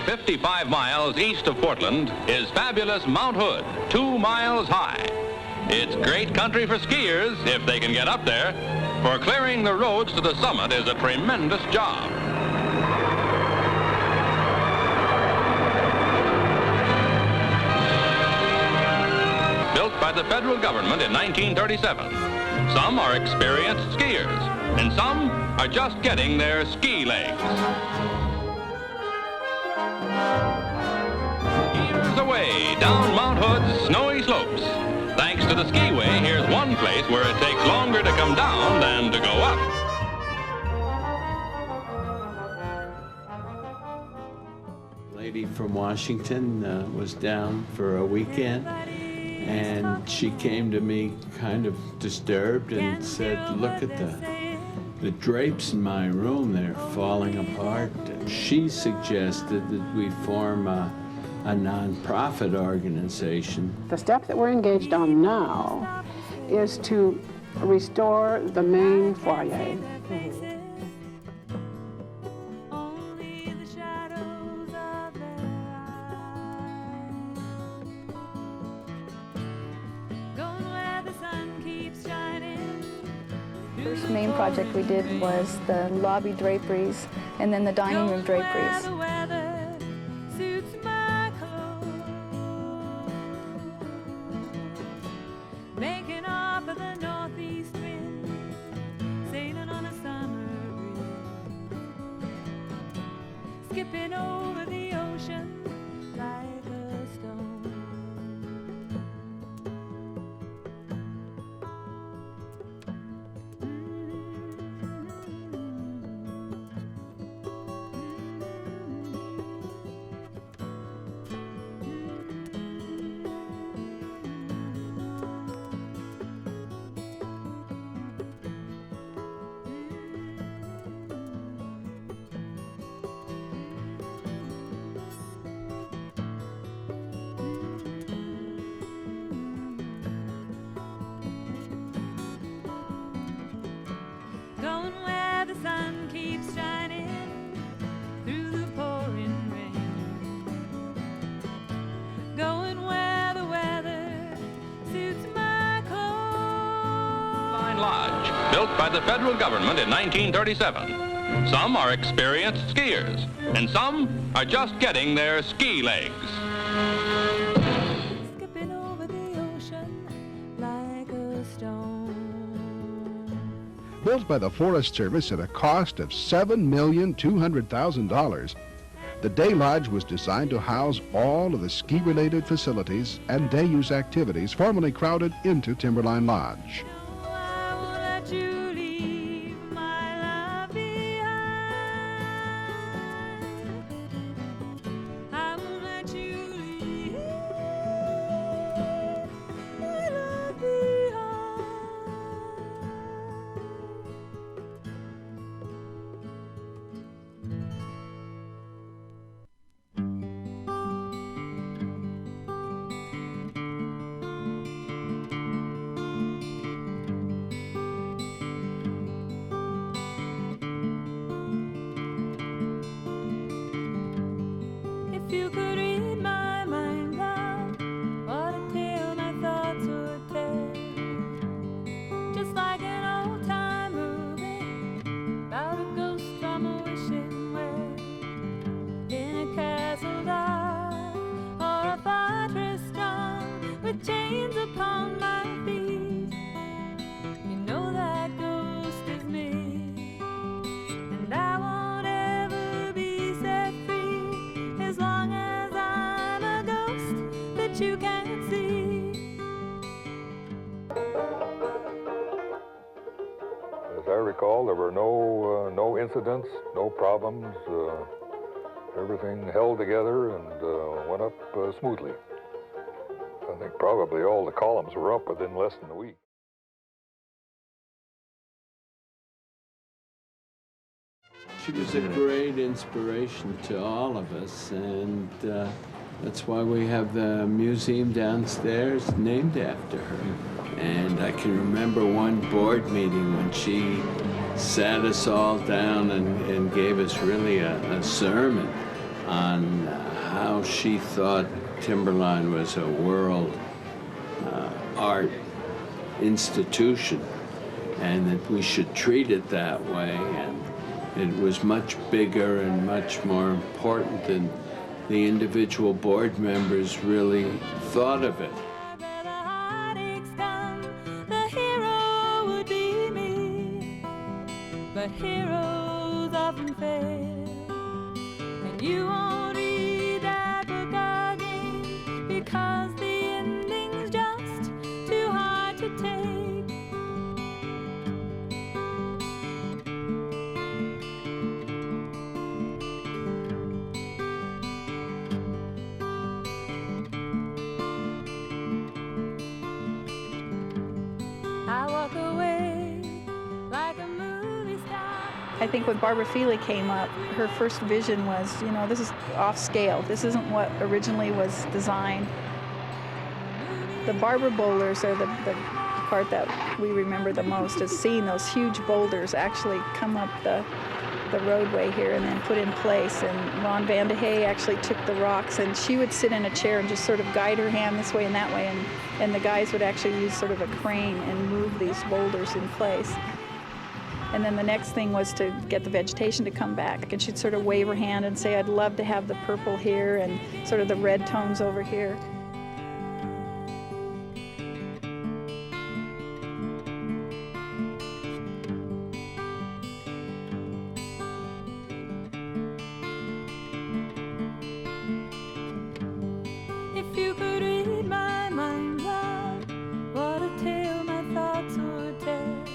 55 miles east of Portland is fabulous Mount Hood, 2 miles high. It's great country for skiers if they can get up there, for clearing the roads to the summit is a tremendous job. Built by the federal government in 1937. Some are experienced skiers, and some are just getting their ski legs. Here's a way down Mount Hood's snowy slopes. Thanks to the skiway, here's one place where it takes longer to come down than to go up. A lady from Washington was down for a weekend, and she came to me kind of disturbed and said, look at the drapes in my room, they're falling apart. She suggested that we form a non-profit organization. The step that we're engaged on now is to restore the main foyer. First main project we did was the lobby draperies and then the dining room draperies. Skipping over the ocean like a stone. Going where the sun keeps shining through the pouring rain. Going where the weather suits my clothes. Lodge, built by the federal government in 1937. Some are experienced skiers, and some are just getting their ski legs. Skipping over the ocean like a stone. Built by the Forest Service at a cost of $7,200,000, the Day Lodge was designed to house all of the ski-related facilities and day-use activities formerly crowded into Timberline Lodge. I won't let you leave my love behind. I won't let you leave my love behind. If you could read my mind now, what a tale my thoughts would tell. Just like an old-time movie about a ghost from a wishing well, in a castle dark or a fortress strong with chains upon my feet. You know that ghost is me, and I won't ever be set free as long as I'm a ghost that you can't see. As I recall, there were no incidents, no problems. Everything held together and went up smoothly. I think probably all the columns were up within less than a week. She was a great inspiration to all of us, and that's why we have the museum downstairs named after her. And I can remember one board meeting when she sat us all down and gave us really a sermon on how she thought Timberline was a world art institution and that we should treat it that way, and it was much bigger and much more important than the individual board members really thought of it. Where the heartaches come, the hero would be me. But heroes often fail, and you won't read that book again because the ending's just too hard to take. I walk away like a movie star. I think when Barbara Feely came up, her first vision was, you know, this is off scale. This isn't what originally was designed. The Barbara boulders are the part that we remember the most, is seeing those huge boulders actually come up the roadway here and then put in place. And Ron Van de Hey actually took the rocks, and she would sit in a chair and just sort of guide her hand this way and that way, and the guys would actually use sort of a crane and move these boulders in place. And then the next thing was to get the vegetation to come back, and she'd sort of wave her hand and say, I'd love to have the purple here and sort of the red tones over here. If you could read my mind, love, what a tale my thoughts would tell.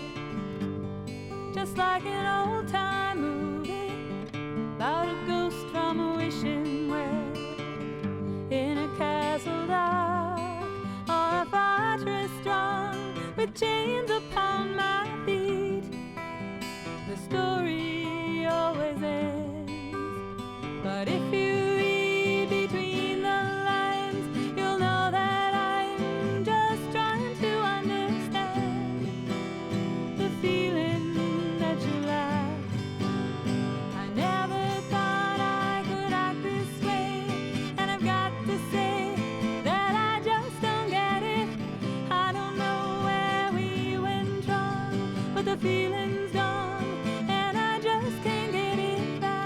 Just like an old-time movie about a ghost from a wishing well, in a castle dark or a fortress strong with chains upon my feet. The story always ends, but if you read between the lines, you'll know that I'm just trying to understand the feeling that you lack. I never thought I could act this way, and I've got to say that I just don't get it. I don't know where we went wrong, but the feeling's gone, and I just can't get it back.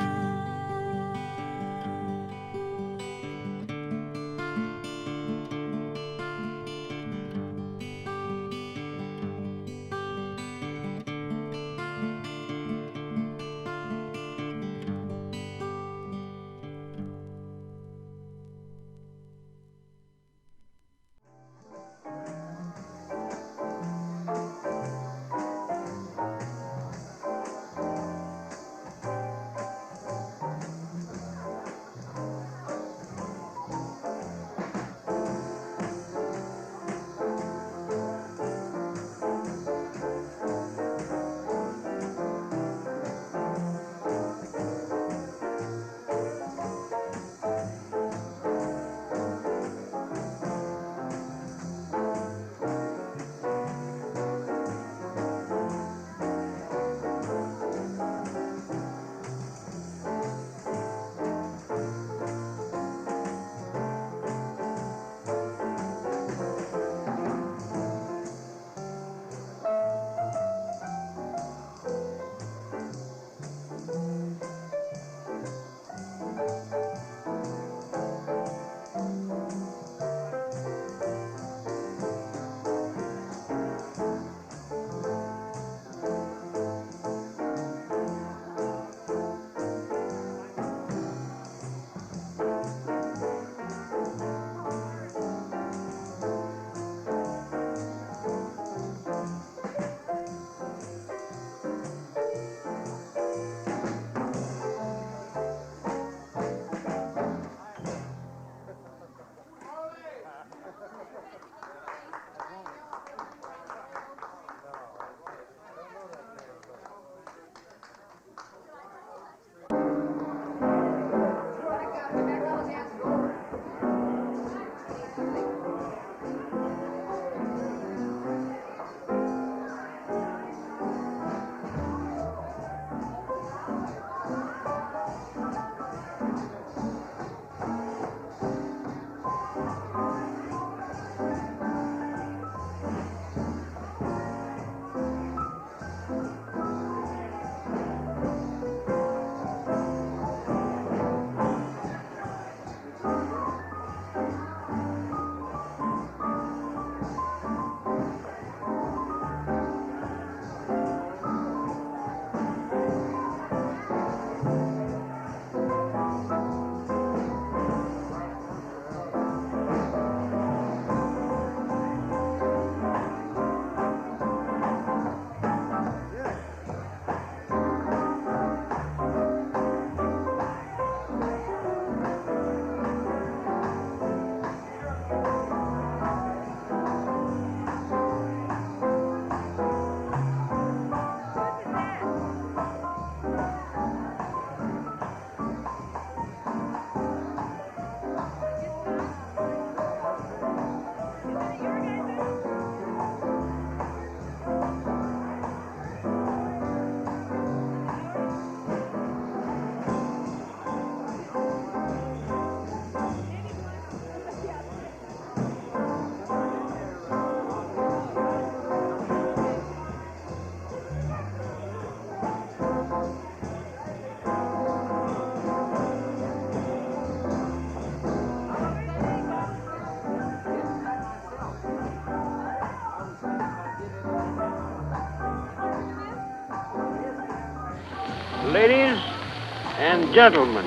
gentlemen,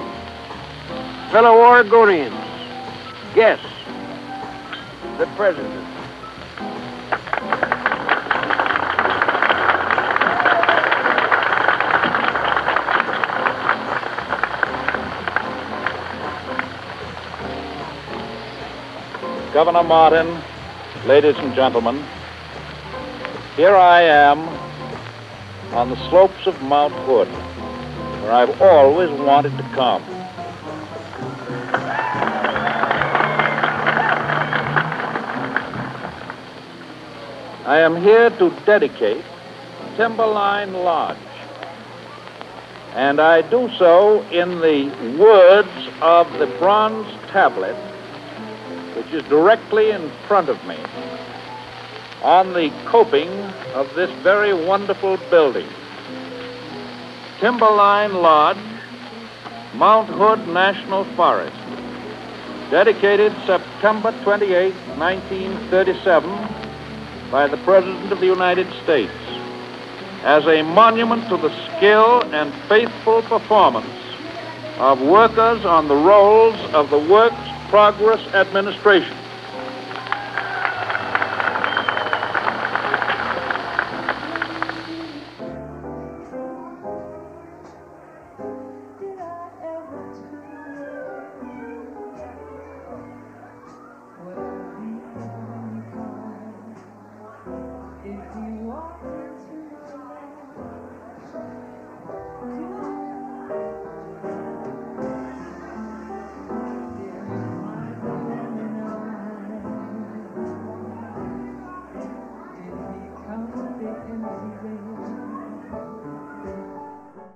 fellow Oregonians, guests, the President. Governor Martin, ladies and gentlemen, here I am on the slopes of Mount Hood, where I've always wanted to come. I am here to dedicate Timberline Lodge, and I do so in the words of the bronze tablet which is directly in front of me on the coping of this very wonderful building. Timberline Lodge, Mount Hood National Forest, dedicated September 28, 1937, by the President of the United States as a monument to the skill and faithful performance of workers on the rolls of the Works Progress Administration.